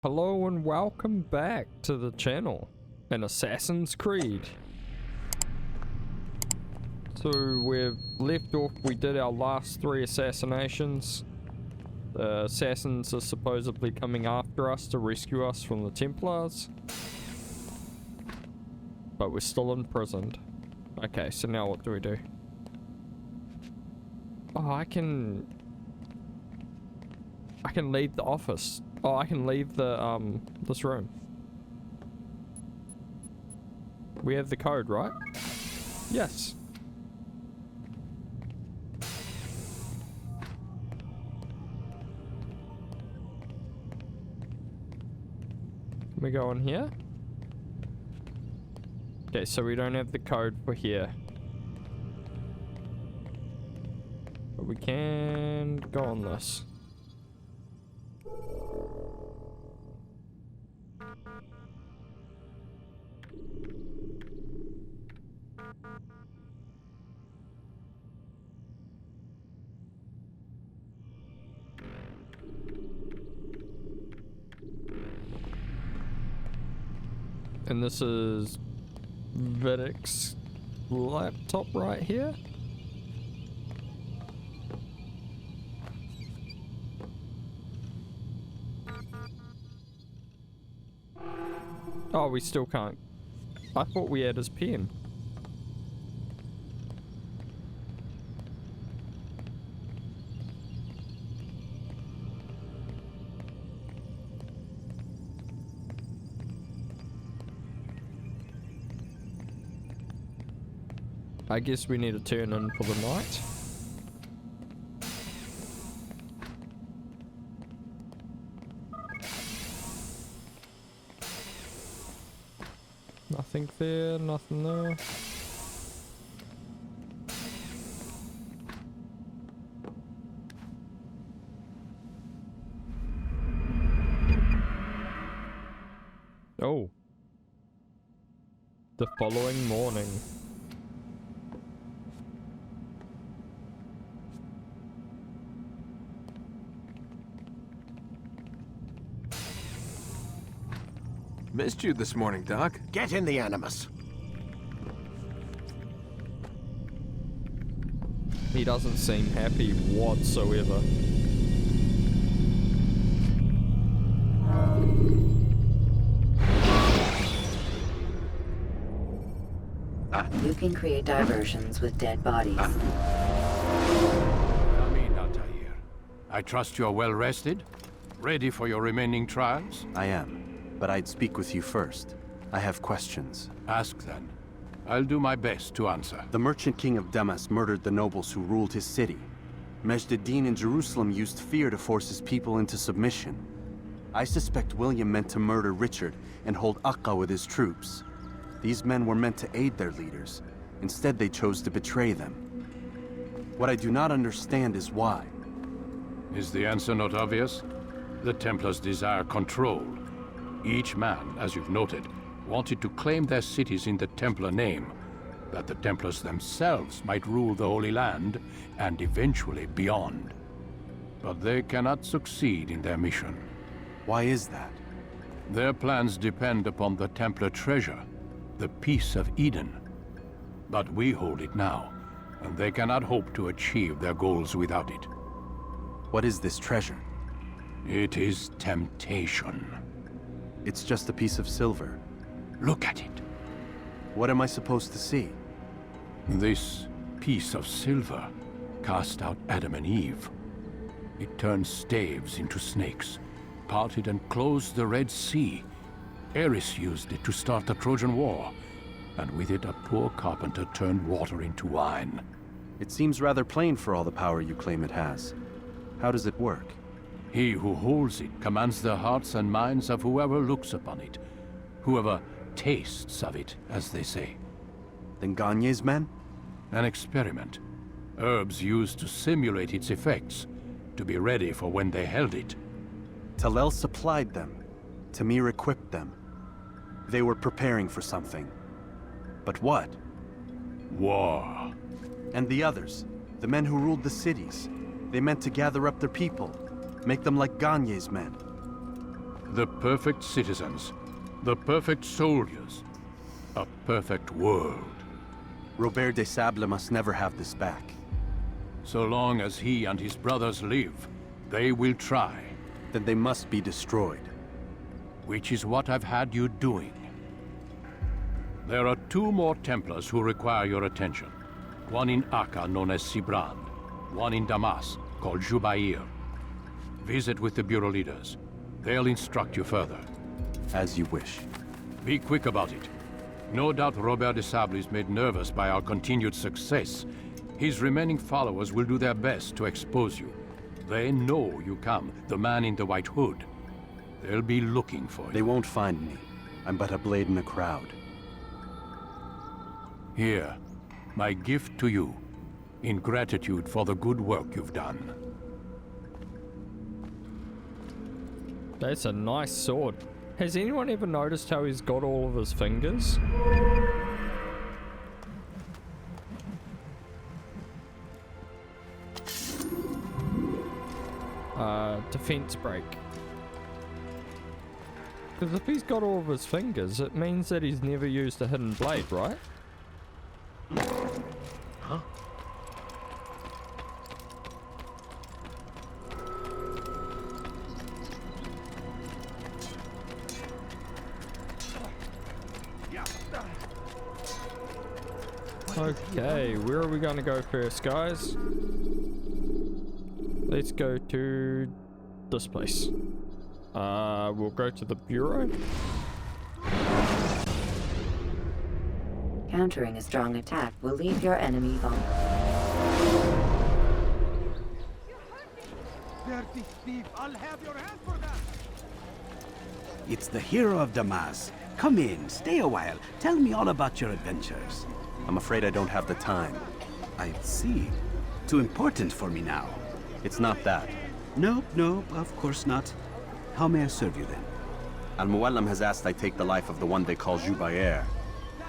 Hello and welcome back to the channel in Assassin's Creed. So we've left off, we did our last 3 assassinations. The assassins are supposedly coming after us to rescue us from the Templars. But we're still imprisoned. Okay, so now what do we do? Oh, I can leave the office. Oh, I can leave the, this room. We have the code, right? Yes. Can we go in here? Okay, so we don't have the code for here. But we can go on this. And this is Vidic's laptop right here. Oh, we still can't. I thought we had his pen. I guess we need to turn in for the night. Nothing there, nothing there. Oh. The following morning. Missed you this morning, Doc. Get in the Animus. He doesn't seem happy whatsoever. You can create diversions with dead bodies. Come in, Altair. I trust you're well rested? Ready for your remaining trials? I am. But I'd speak with you first. I have questions. Ask then. I'll do my best to answer. The merchant king of Damas murdered the nobles who ruled his city. Majd-ad-Din in Jerusalem used fear to force his people into submission. I suspect William meant to murder Richard and hold Akka with his troops. These men were meant to aid their leaders. Instead, they chose to betray them. What I do not understand is why. Is the answer not obvious? The Templars desire control. Each man, as you've noted, wanted to claim their cities in the Templar name, that the Templars themselves might rule the Holy Land, and eventually beyond. But they cannot succeed in their mission. Why is that? Their plans depend upon the Templar treasure, the Peace of Eden. But we hold it now, and they cannot hope to achieve their goals without it. What is this treasure? It is temptation. It's just a piece of silver. Look at it. What am I supposed to see? This piece of silver cast out Adam and Eve. It turned staves into snakes, parted and closed the Red Sea. Eris used it to start the Trojan War, and with it a poor carpenter turned water into wine. It seems rather plain for all the power you claim it has. How does it work? He who holds it commands the hearts and minds of whoever looks upon it, whoever tastes of it, as they say. Then Gagne's men? An experiment. Herbs used to simulate its effects, to be ready for when they held it. Talel supplied them. Tamir equipped them. They were preparing for something. But what? War. And the others, the men who ruled the cities, they meant to gather up their people, make them like Gagne's men. The perfect citizens. The perfect soldiers. A perfect world. Robert de Sable must never have this back. So long as he and his brothers live, they will try. Then they must be destroyed. Which is what I've had you doing. There are 2 more Templars who require your attention. One in Akka, known as Sibrand. One in Damas, called Jubair. Visit with the Bureau leaders. They'll instruct you further. As you wish. Be quick about it. No doubt Robert de Sable is made nervous by our continued success. His remaining followers will do their best to expose you. They know you come, the man in the white hood. They'll be looking for you. They won't find me. I'm but a blade in a crowd. Here, my gift to you, in gratitude for the good work you've done. That's a nice sword. Has anyone ever noticed how he's got all of his fingers? Defense break. Because if he's got all of his fingers, it means that he's never used a hidden blade, right? Huh? Okay, where are we going to go first, guys? Let's go to this place. We'll go to the Bureau. Countering a strong attack will leave your enemy vulnerable. Dirty thief, I'll have your hand for that! It's the hero of Damas. Come in, stay a while. Tell me all about your adventures. I'm afraid I don't have the time. I see. Too important for me now. It's not that. Nope, of course not. How may I serve you then? Al-Muallim has asked I take the life of the one they call Jubair.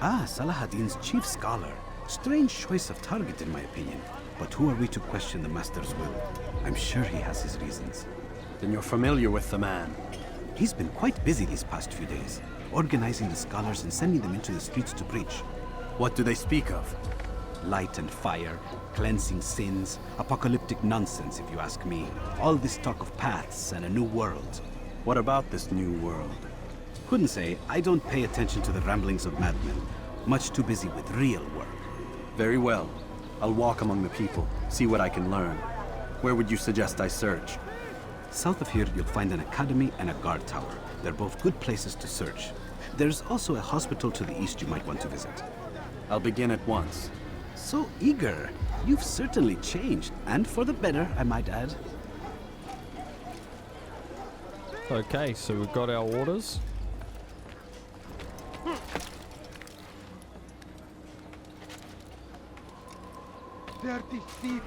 Ah, Salahadin's chief scholar. Strange choice of target in my opinion. But who are we to question the Master's will? I'm sure he has his reasons. Then you're familiar with the man. He's been quite busy these past few days, organizing the scholars and sending them into the streets to preach. What do they speak of? Light and fire, cleansing sins, apocalyptic nonsense if you ask me. All this talk of paths and a new world. What about this new world? Couldn't say. I don't pay attention to the ramblings of madmen. Much too busy with real work. Very well. I'll walk among the people, see what I can learn. Where would you suggest I search? South of here, you'll find an academy and a guard tower. They're both good places to search. There's also a hospital to the east you might want to visit. I'll begin at once. So eager. You've certainly changed, and for the better, I might add. Okay, so we've got our orders. Dirty thief!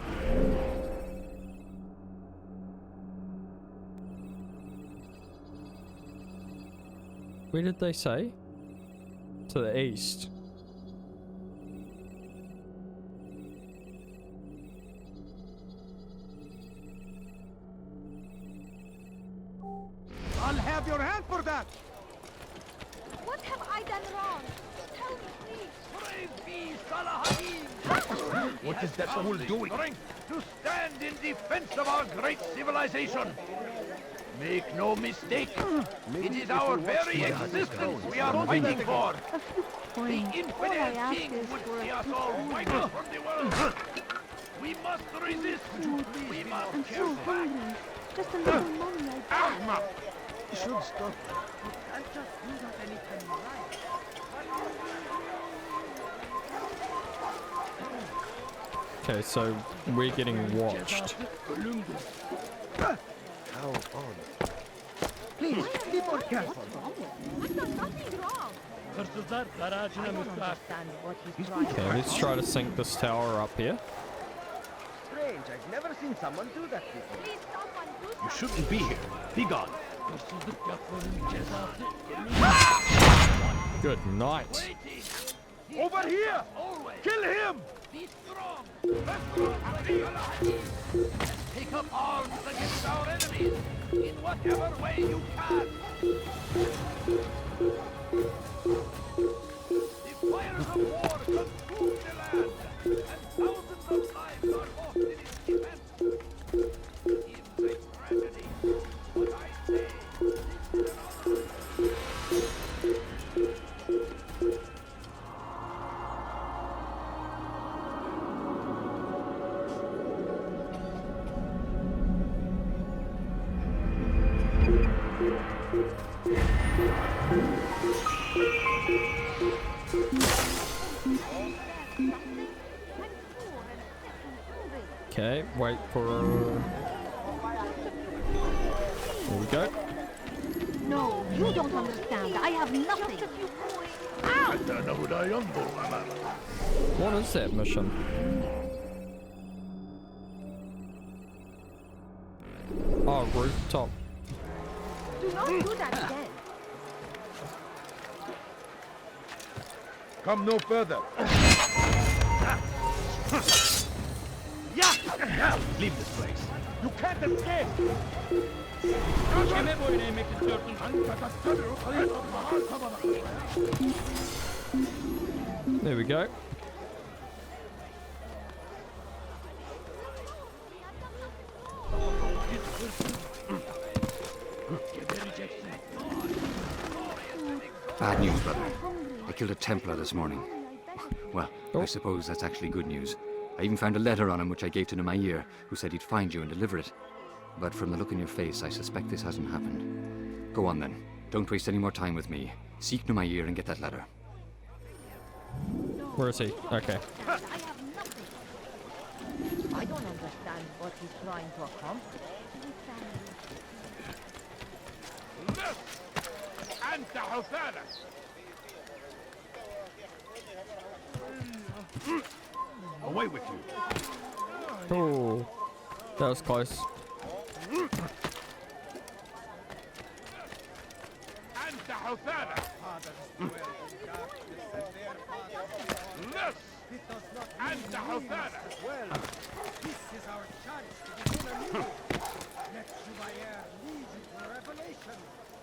Where did they say? To the east. I'll have your hand for that! What have I done wrong? Tell me, please. Praise be Salahadin! What is that fool doing? To stand in defense of our great civilization. Make no mistake, it is our very existence we are fighting for. The infidel king would see us all wiped from the world. We must resist. We must kill back. Just a little money I Ahmak! You should stop. You can't just do that anytime you like. Okay, so we're getting watched. How odd. Please, be more careful. I've done nothing wrong. I don't understand what he's trying to Okay, let's try to sink this tower up here. Strange, I've never seen someone do that before. Please, someone do You something. shouldn't be here. Be gone. Good night. Over here! Kill him! Be strong. Take up arms against our enemies in whatever way you can. The fires of war consume the land, and thousands of lives are lost in its defense. It's a tragedy, but I say this is another. Okay, wait for... There we go. No, you don't understand. I have nothing. Ow! What is that mission? Oh, rooftop. Do not do that again. Come no further. Leave this place. You can't escape. There we go. Bad news, brother. I killed a Templar this morning. Well, I suppose that's actually good news. I even found a letter on him which I gave to Nemair, who said he'd find you and deliver it. But from the look in your face, I suspect this hasn't happened. Go on then. Don't waste any more time with me. Seek Nemair and get that letter. Where is he? Okay. I have nothing. I don't understand what he's trying to accomplish. أنت حسالة. Away with you. Oh, that was close. أنت حسالة. أنت حسالة. Well, this is our chance to begin anew. Let Jubair lead you to revelation.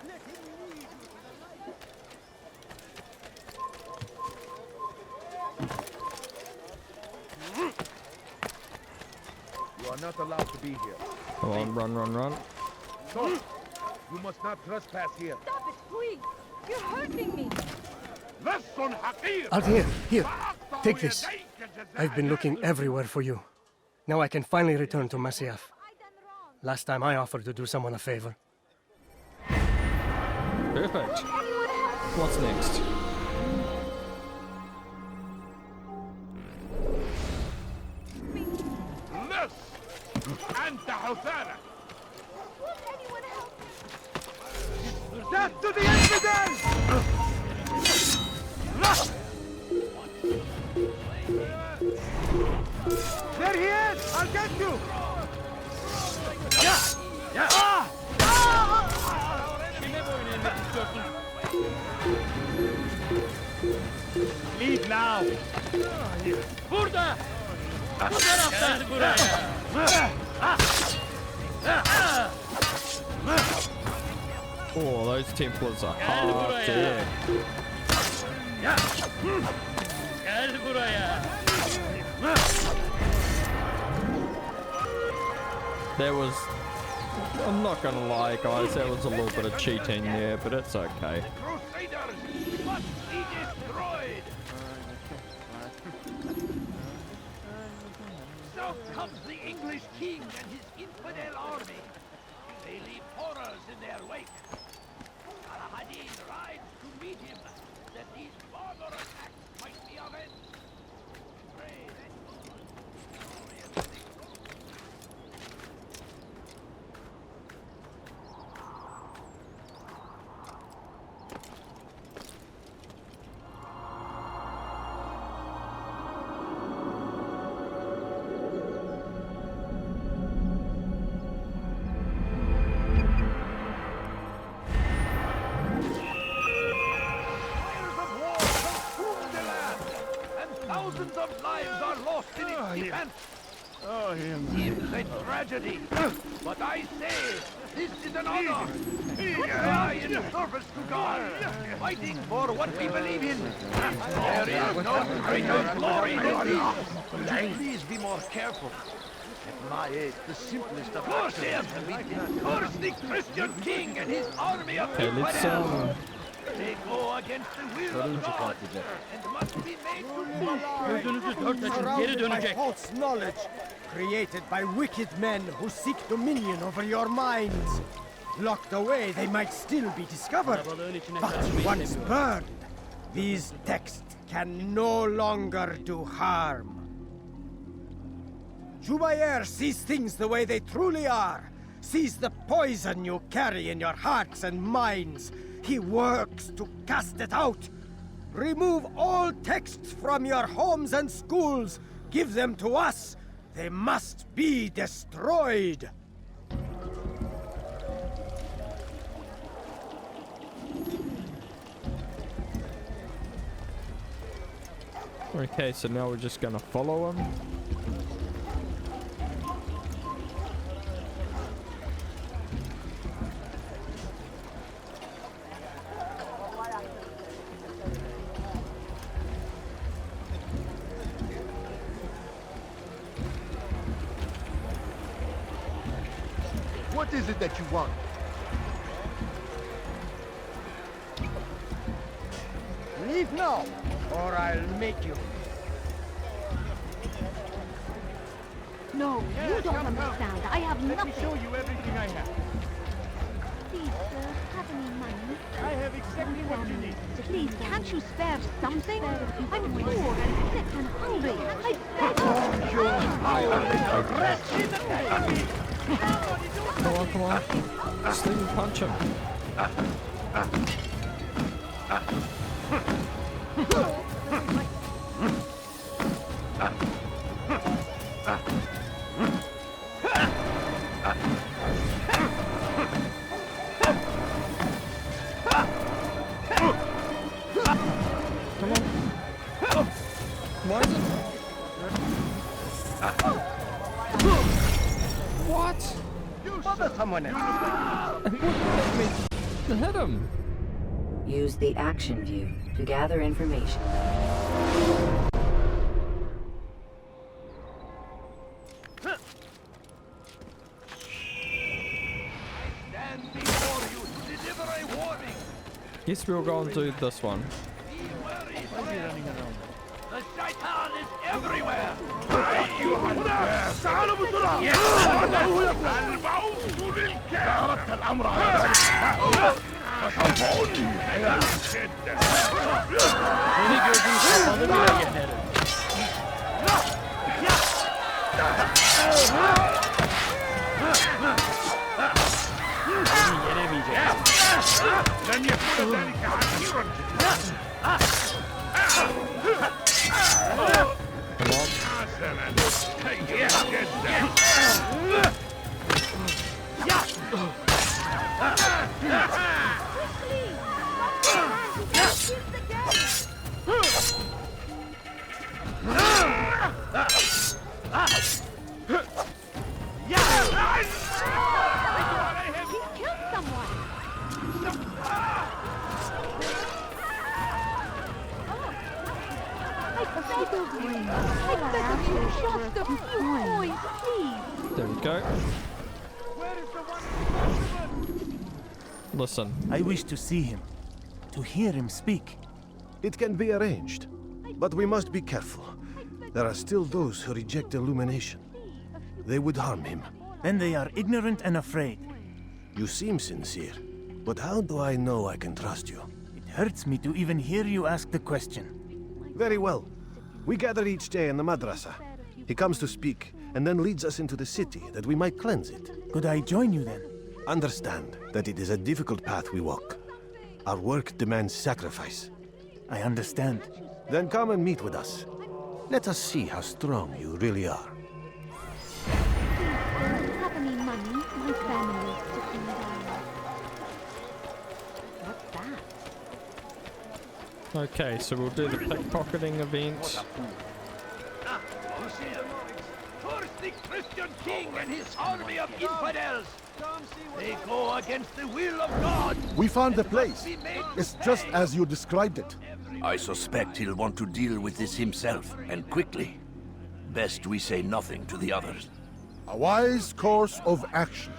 Let him lead you to the light. You are not allowed to be here. Come on, run, run, run. So, you must not trespass here. Stop it, please! You're hurting me! لص حقير. Altair, here, take this. I've been looking everywhere for you. Now I can finally return to Masyaf. Last time I offered to do someone a favor. Perfect. What's next? لص أنت حسالة. Death to the infidels! There he is! I'll get you! Leave now. Burada. Bu taraftan buraya. Oh, those Templars are hard to hit. Gel buraya. There was... I'm not gonna lie, guys, there was a little bit of cheating there, but it's okay. Crusaders must be destroyed. So comes the English king and his infidel army. They leave horrors in their wake. Al-Hadid rides to meet him, that these barbar attacks might be avenged. Pray that God, glorious Thousands of lives are lost in its defense. It's a tragedy, but I say this is an honor. We die in service to God, fighting for what we believe in. There is no greater glory than this. Would you please be more careful? At my age, the simplest of actions curse the Christian king and his army of infidels. They go against the will of God and must be made to Surrounded by false knowledge, created by wicked men who seek dominion over your minds. Locked away, they might still be discovered, but once burned, these texts can no longer do harm. Jubayer sees things the way they truly are, sees the poison you carry in your hearts and minds. He works to cast it out. Remove all texts from your homes and schools. Give them to us. They must be destroyed. Okay, so now we're just gonna follow him. What is it that you want? Leave now, or I'll make you. No, you don't understand. I have nothing. Let me show you everything I have. Please, sir, have any money? I have exactly what you need. Please, can't you spare something? I'm poor and sick and hungry. I beg you. Come on, come on. Just leave him punch him. What? Bother someone else. Hit him. Use the action view to gather information. stand before you to deliver a warning. Guess we'll go and do this one. Be wary, friend. The shaitan is everywhere. There we go. Listen. I wish to see him, to hear him speak. It can be arranged, but we must be careful. There are still those who reject illumination. They would harm him. Then they are ignorant and afraid. You seem sincere, but how do I know I can trust you? It hurts me to even hear you ask the question. Very well. We gather each day in the madrasa. He comes to speak, and then leads us into the city, that we might cleanse it. Could I join you then? Understand that it is a difficult path we walk. Our work demands sacrifice. I understand. Then come and meet with us. Let us see how strong you really are. Have any money? My family is sitting down. What's that? Okay, so we'll do the pickpocketing event. Curse the Christian king and his army of infidels! They go against the will of God! We found the place. It's just as you described it. I suspect he'll want to deal with this himself, and quickly. Best we say nothing to the others. A wise course of action.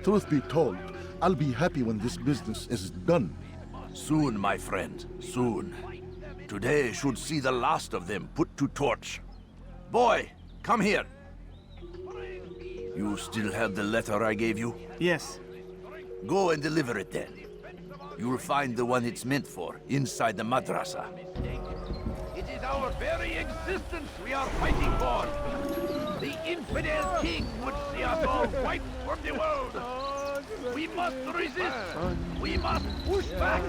Truth be told, I'll be happy when this business is done. Soon, my friend, soon. Today should see the last of them put to torch. Boy, come here. You still have the letter I gave you? Yes. Go and deliver it then. You'll find the one it's meant for inside the madrasa. It is our very existence we are fighting for. The infidel king would see us all wiped from the world. We must resist. We must push back.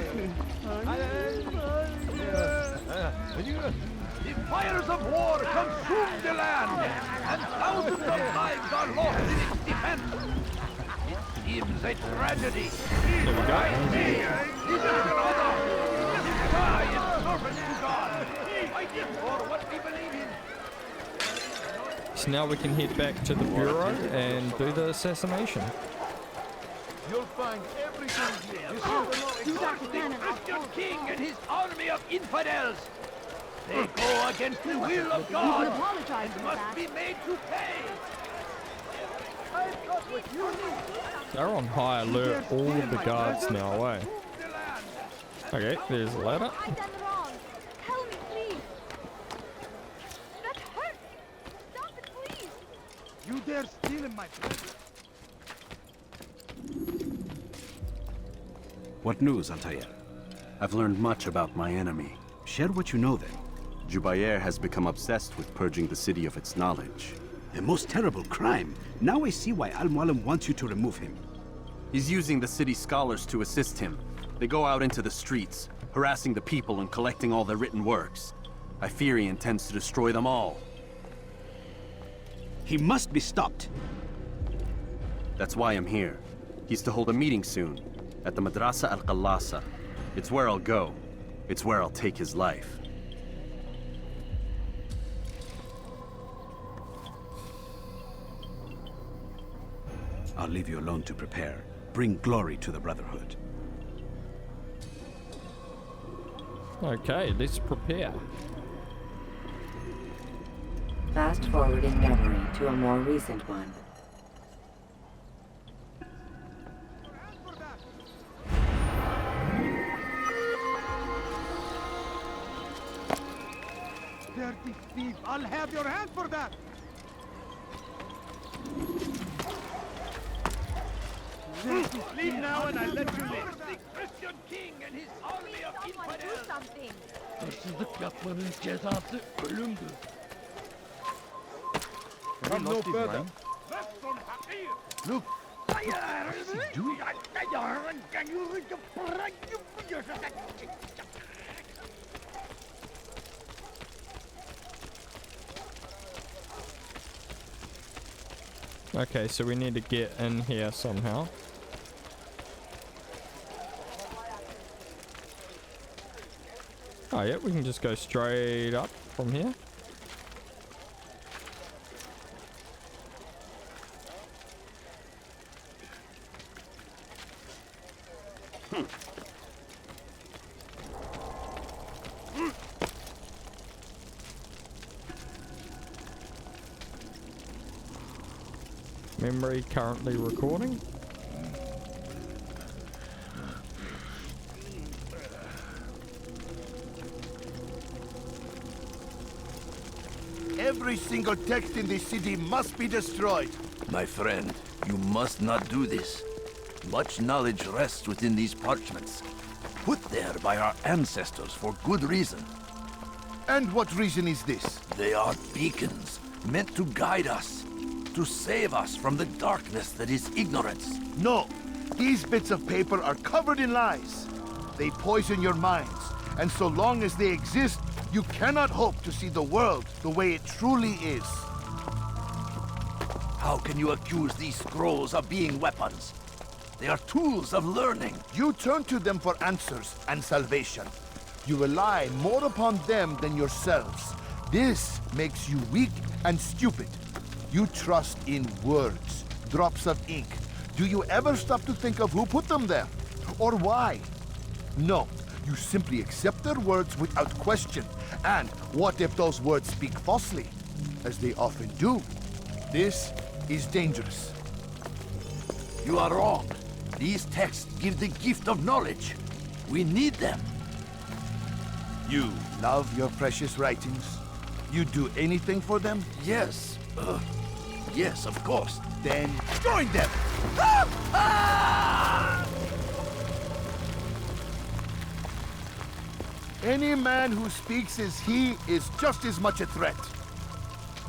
The fires of war consume the land, and thousands of lives are lost in its defense. It seems a tragedy. There we go. This is brother. This guy is servant to God, fighting for what we believe in. So now we can head back to the bureau and do the assassination. You'll find everything here. You see the Christian king and his army of infidels. They go against the will of God and must be made to pay. They're on high alert, all of the guards now, eh? Okay, there's a ladder. I done wrong. Help me, please. That hurts. Stop it, please. You dare steal in my place? What news, Altair? I've learned much about my enemy. Share what you know then. Jubair has become obsessed with purging the city of its knowledge. A most terrible crime. Now I see why Al-Mualim wants you to remove him. He's using the city scholars to assist him. They go out into the streets, harassing the people and collecting all their written works. I fear he intends to destroy them all. He must be stopped. That's why I'm here. He's to hold a meeting soon, at the Madrasa al-Qallasa. It's where I'll go. It's where I'll take his life. I'll leave you alone to prepare. Bring glory to the Brotherhood. Okay, let's prepare. Fast forwarding memory to a more recent one. Dirty thief! I'll have your hand for that! Leave now and I'll let you live. The Christian king and his army of infidels. Something. Hırsızlık yapmanın cezası ölümdür. Come no further. Look. Okay, so we need to get in here somehow. Oh yeah, we can just go straight up from here. Memory currently recording. Every single text in this city must be destroyed. My friend, you must not do this. Much knowledge rests within these parchments, put there by our ancestors for good reason. And what reason is this? They are beacons, meant to guide us, to save us from the darkness that is ignorance. No, these bits of paper are covered in lies. They poison your minds, and so long as they exist, you cannot hope to see the world the way it truly is. How can you accuse these scrolls of being weapons? They are tools of learning. You turn to them for answers and salvation. You rely more upon them than yourselves. This makes you weak and stupid. You trust in words, drops of ink. Do you ever stop to think of who put them there? Or why? No, you simply accept their words without question. And what if those words speak falsely? As they often do. This is dangerous. You are wrong. These texts give the gift of knowledge. We need them. You love your precious writings? You do anything for them? Yes. Yes, of course. Then join them! Any man who speaks as he is just as much a threat.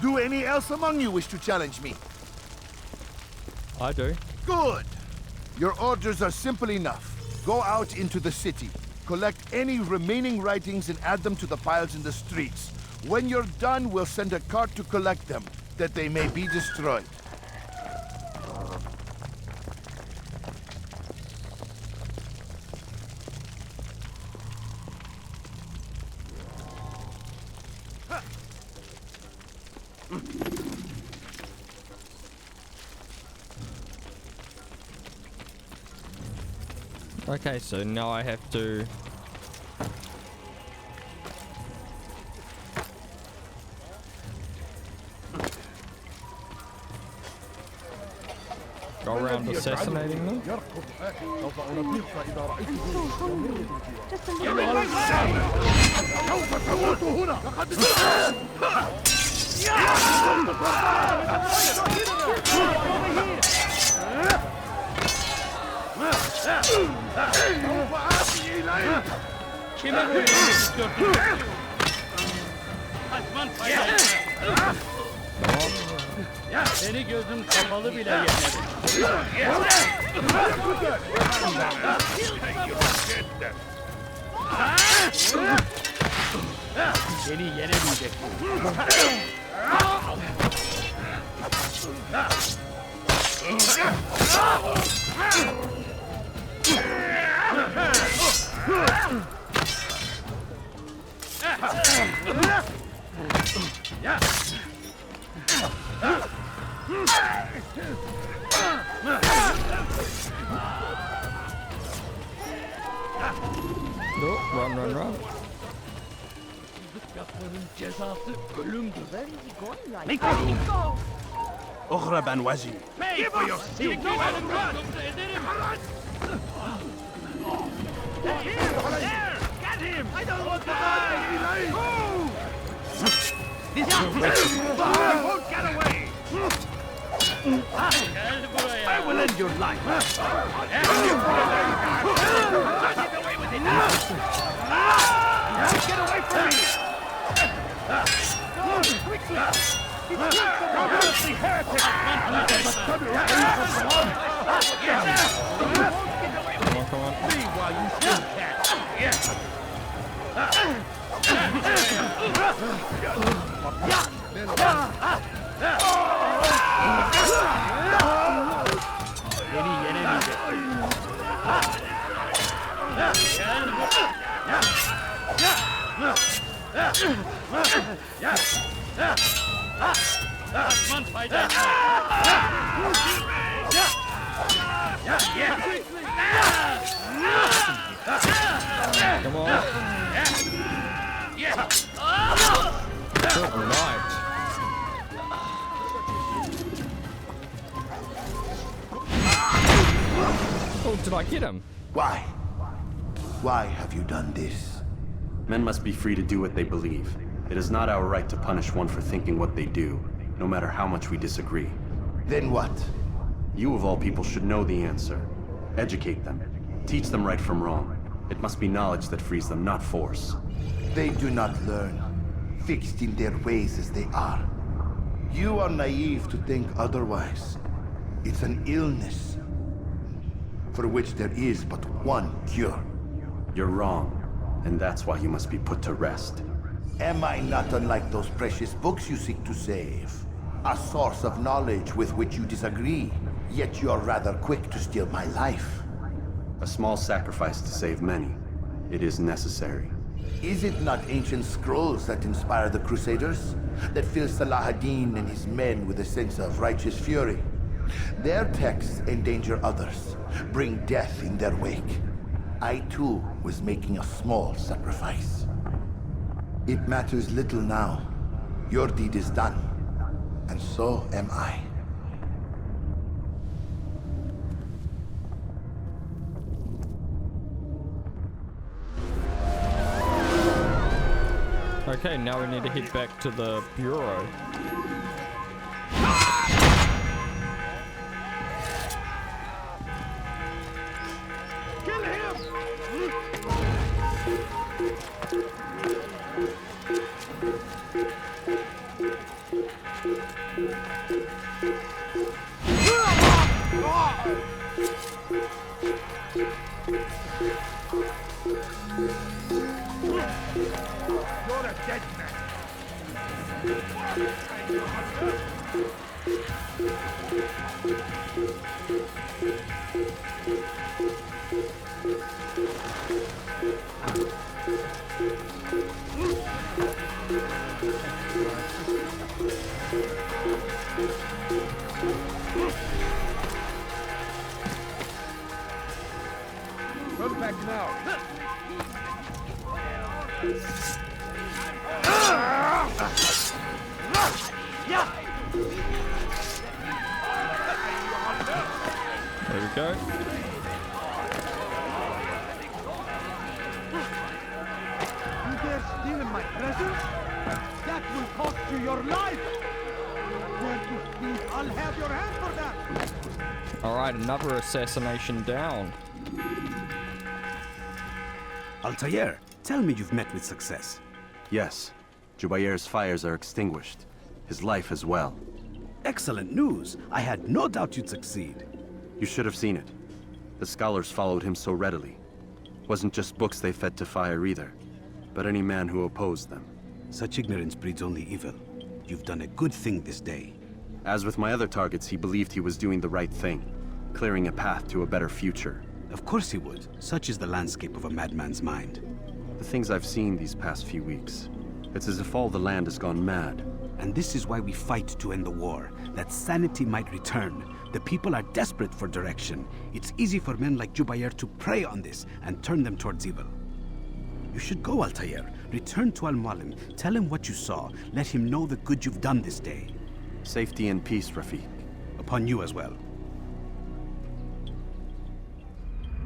Do any else among you wish to challenge me? I do. Good! Your orders are simple enough. Go out into the city, collect any remaining writings and add them to the piles in the streets. When you're done, we'll send a cart to collect them, that they may be destroyed. Okay, so now I have to... go around assassinating them? Kime böyle istiyorsun? Kaçman fayda. Seni gözüm kapalı bile yenerim. Seni yenemeyecek. No, run, run, run. Yapmanın cezası ölümdür. Where is he going right Nico! now? أغرب عن وجهي. Pay for your sin! Ederim! There! Get him! I don't want to die! Move! This won't get away! I will end your life! Get away with it now! Get away from me! Go, quickly! He's heretic! Come on. See while you still can! Yes! Beni yenemeyecek. Kaçman fayda etmez. Come on. Good night. Oh, did I get him? Why? Why have you done this? Men must be free to do what they believe. It is not our right to punish one for thinking what they do, no matter how much we disagree. Then what? You of all people should know the answer. Educate them. Teach them right from wrong. It must be knowledge that frees them, not force. They do not learn, fixed in their ways as they are. You are naive to think otherwise. It's an illness, for which there is but one cure. You're wrong, and that's why you must be put to rest. Am I not unlike those precious books you seek to save? A source of knowledge with which you disagree, yet you're rather quick to steal my life. A small sacrifice to save many. It is necessary. Is it not ancient scrolls that inspire the Crusaders? That fill Salah ad-Din and his men with a sense of righteous fury? Their texts endanger others, bring death in their wake. I too was making a small sacrifice. It matters little now. Your deed is done, and so am I. Okay, now we need to head back to the bureau. Kill him! You're a dead man. Come back now. There we go. You dare steal in my presence? That will cost you your life! Dare to steal, I'll have your hand for that! Alright, another assassination down. Altair, tell me you've met with success. Yes. Jubair's fires are extinguished. His life as well. Excellent news. I had no doubt you'd succeed. You should have seen it. The scholars followed him so readily. Wasn't just books they fed to fire either, but any man who opposed them. Such ignorance breeds only evil. You've done a good thing this day. As with my other targets, he believed he was doing the right thing, clearing a path to a better future. Of course he would. Such is the landscape of a madman's mind. The things I've seen these past few weeks, it's as if all the land has gone mad. And this is why we fight to end the war, that sanity might return. The people are desperate for direction. It's easy for men like Jubair to prey on this and turn them towards evil. You should go, Altair. Return to Al-Mualim. Tell him what you saw. Let him know the good you've done this day. Safety and peace, Rafiq. Upon you as well.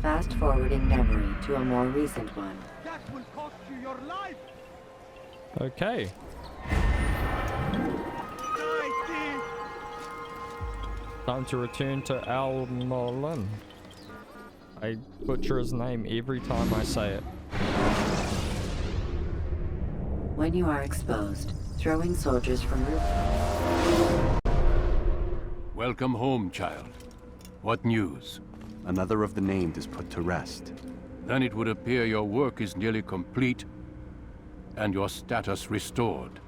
Fast-forwarding memory to a more recent one. That will cost you your life! Okay. Time to return to Al-Mualim. I butcher his name every time I say it. When you are exposed, throwing soldiers from roof. Welcome home, child. What news? Another of the named is put to rest. Then it would appear your work is nearly complete and your status restored.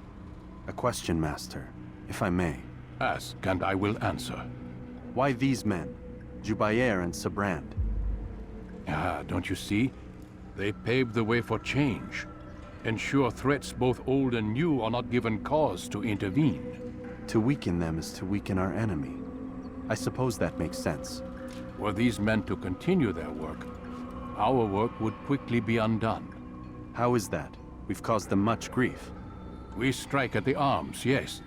A question, Master, if I may. Ask, and I will answer. Why these men? Jubair and Sabrand? Ah, don't you see? They paved the way for change. Ensure threats both old and new are not given cause to intervene. To weaken them is to weaken our enemy. I suppose that makes sense. Were these men to continue their work, our work would quickly be undone. How is that? We've caused them much grief. We strike at the arms, yes.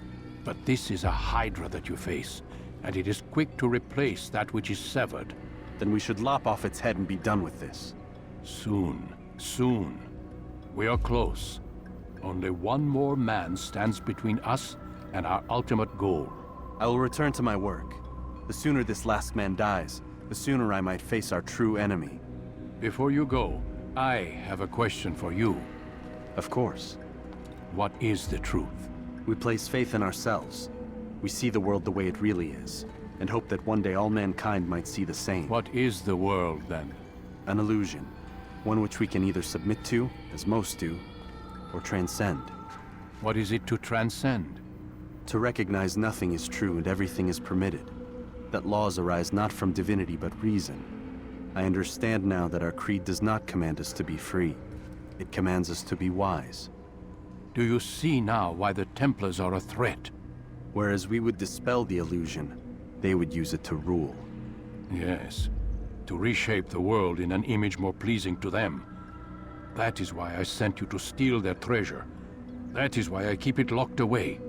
But this is a hydra that you face, and it is quick to replace that which is severed. Then we should lop off its head and be done with this. Soon, soon. We are close. Only one more man stands between us and our ultimate goal. I will return to my work. The sooner this last man dies, the sooner I might face our true enemy. Before you go, I have a question for you. Of course. What is the truth? We place faith in ourselves. We see the world the way it really is, and hope that one day all mankind might see the same. What is the world, then? An illusion. One which we can either submit to, as most do, or transcend. What is it to transcend? To recognize nothing is true and everything is permitted. That laws arise not from divinity but reason. I understand now that our creed does not command us to be free. It commands us to be wise. Do you see now why the Templars are a threat? Whereas we would dispel the illusion, they would use it to rule. Yes, to reshape the world in an image more pleasing to them. That is why I sent you to steal their treasure. That is why I keep it locked away.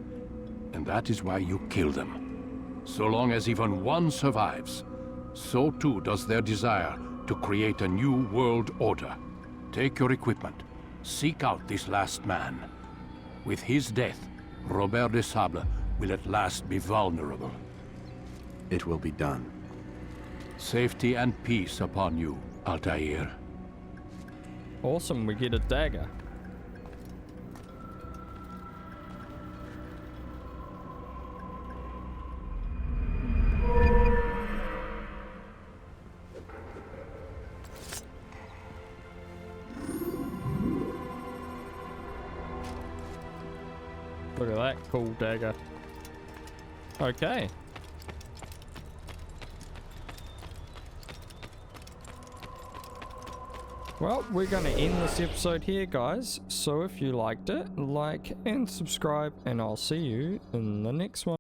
And that is why you kill them. So long as even one survives, so too does their desire to create a new world order. Take your equipment. Seek out this last man. With his death, Robert de Sable will at last be vulnerable. It will be done. Safety and peace upon you, Altair. Awesome, we get a dagger. Look at that cool dagger. Okay. Well, we're going to end this episode here, guys. So if you liked it, like and subscribe, and I'll see you in the next one.